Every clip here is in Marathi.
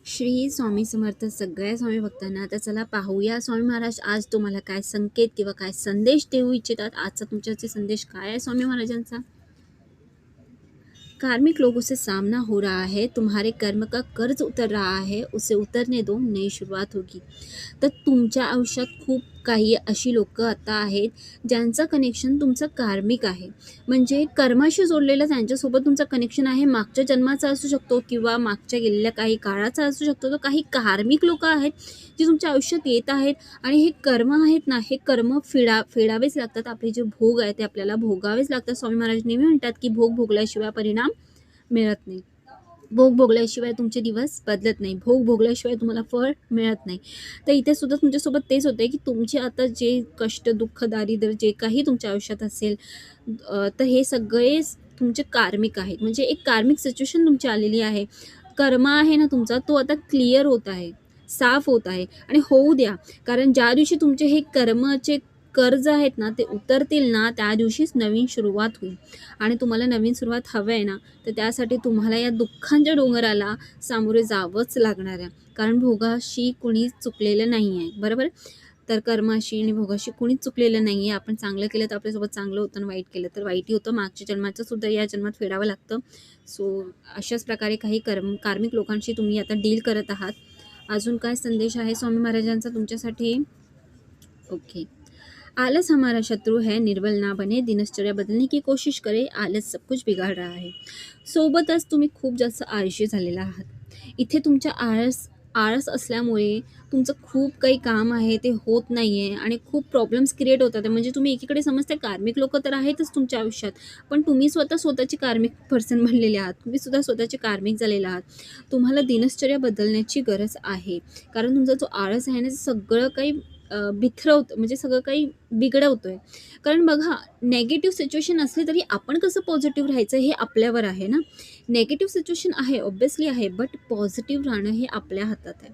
श्री स्वामी समर्थ सगळ्या स्वामी भक्तांना. तर चला पाहूया स्वामी महाराज आज तुम्हाला काय संकेत किंवा काय संदेश देऊ इच्छितात. आजचा तुमच्याचे संदेश काय आहे स्वामी महाराजांचा. कार्मिक लोगों से सामना हो रहा है, तुम्हारे कर्म का कर्ज उतर रहा है, उसे उतरने दो, नई शुरुआत होगी. तर तुमच्या आयुष्यात खूप काही अशी लोकं आता आहेत ज्यांचं कनेक्शन तुमचं कार्मिक आहे. म्हणजे कर्माशी जोडलेलं त्यांच्यासोबत तुमचं कनेक्शन आहे. मागच्या जन्माचा असू शकतो किंवा मागच्या गेलेल्या काही काळाचा असू शकतो. तर काही कार्मिक लोकं आहेत जी तुमच्या आयुष्यात येत आहेत आणि हे कर्म आहेत ना, हे कर्म फेडावेच लागतात. आपले जे भोग आहेत ते आपल्याला भोगावेच लागतात. स्वामी महाराज नेहमी म्हणतात की भोग भोगल्याशिवाय परिणाम मिळत नाही. भोग भोगल्याशिवाय तुमचे दिवस बदलत नाही. भोग भोगल्याशिवाय तुम्हाला फळ मिळत नाही. तर इथे सुद्धा तुमच्यासोबत तेच होते की तुमचे आता जे कष्ट, दुःख, दारिद्र्य जे काही तुमच्या आयुष्यात असेल तर हे सगळे तुमचे कार्मिक आहेत. म्हणजे एक कार्मिक सिच्युएशन तुमची आलेली आहे. कर्म आहे ना तुमचा तो आता क्लिअर होत आहे, साफ होत आहे आणि होऊ द्या. कारण ज्या दिवशी तुमचे हे कर्माचे कर्ज आहेत ना ते उतरतील ना त्या दिवशीच नवीन सुरुवात होईल. आणि तुम्हाला नवीन सुरुवात हवी आहे ना तर त्यासाठी तुम्हाला या दुःखांच्या डोंगराला सामोरे जावंच लागणार आहे. कारण भोगाशी कुणी चुकलेलं नाही आहे, बरोबर. तर कर्माशी आणि भोगाशी कुणीच चुकलेलं नाही आहे. आपण चांगलं केलं तर आपल्यासोबत चांगलं होतं आणि वाईट केलं तर वाईटही होतं. मागच्या जन्माचं सुद्धा या जन्मात फेडावं लागतं. सो अशाच प्रकारे काही कार्मिक लोकांशी तुम्ही आता डील करत आहात. अजून काय संदेश आहे स्वामी महाराजांचा तुमच्यासाठी. ओके. आलस हमारा शत्रु है, निर्बल ना बने, दिनचर्या बदलने की कोशिश करे, आलस सब कुछ बिघाड रहा है. सोबतच तुम्ही खूप जास्त आळशी झालेला आहात. इथे तुमच्या आळस असल्यामुळे तुमचं खूप काही काम आहे ते होत नाही आहे आणि खूप प्रॉब्लेम्स क्रिएट होतात. म्हणजे तुम्ही एकीकडे समजते कार्मिक लोकं तर आहेतच तुमच्या आयुष्यात, पण तुम्ही स्वतःची कार्मिक पर्सन बनलेले आहात. तुम्ही सुद्धा स्वतःचे कार्मिक झालेले आहात. तुम्हाला दिनचर्या बदलण्याची गरज आहे. कारण तुमचा जो आळस आहे ना सगळं काही बिथरवतं, म्हणजे सगळं काही बिघडवतो आहे. कारण बघा नेगेटिव्ह सिच्युएशन असली तरी आपण कसं पॉझिटिव्ह राहायचं हे आपल्यावर आहे ना. नेगेटिव्ह सिच्युएशन आहे ऑब्व्हियसली आहे, बट पॉझिटिव्ह राहणं हे आपल्या हातात आहे.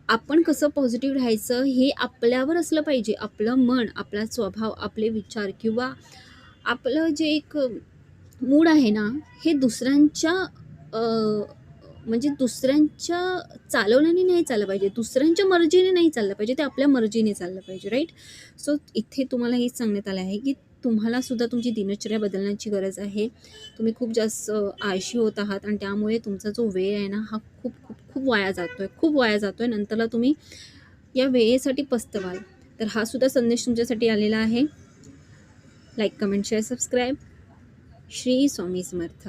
आपण कसं पॉझिटिव्ह राहायचं हे आपल्यावर असलं पाहिजे. आपलं मन, आपला स्वभाव, आपले विचार किंवा आपलं जे एक मूड आहे ना हे दुसऱ्यांच्या म्हणजे दुसऱ्यांच्या चालवण्याने नाही चाललं पाहिजे, दुसऱ्यांच्या मर्जीने नाही चाललं पाहिजे, ते आपल्या मर्जीने चाललं पाहिजे, राईट. सो इथे तुम्हाला हेच सांगण्यात आलं आहे की तुम्हाला सुद्धा तुमची दिनचर्या बदलण्याची गरज आहे. तुम्ही खूप जास्त आळशी होत आहात आणि त्यामुळे तुमचा जो वेळ आहे ना हा खूप खूप खूप वाया जातो आहे. नंतरला तुम्ही या वेळेसाठी पस्तवाल. तर हा सुद्धा संदेश तुमच्यासाठी आलेला आहे. Like, comment, share, subscribe. Shri Swami समर्थ.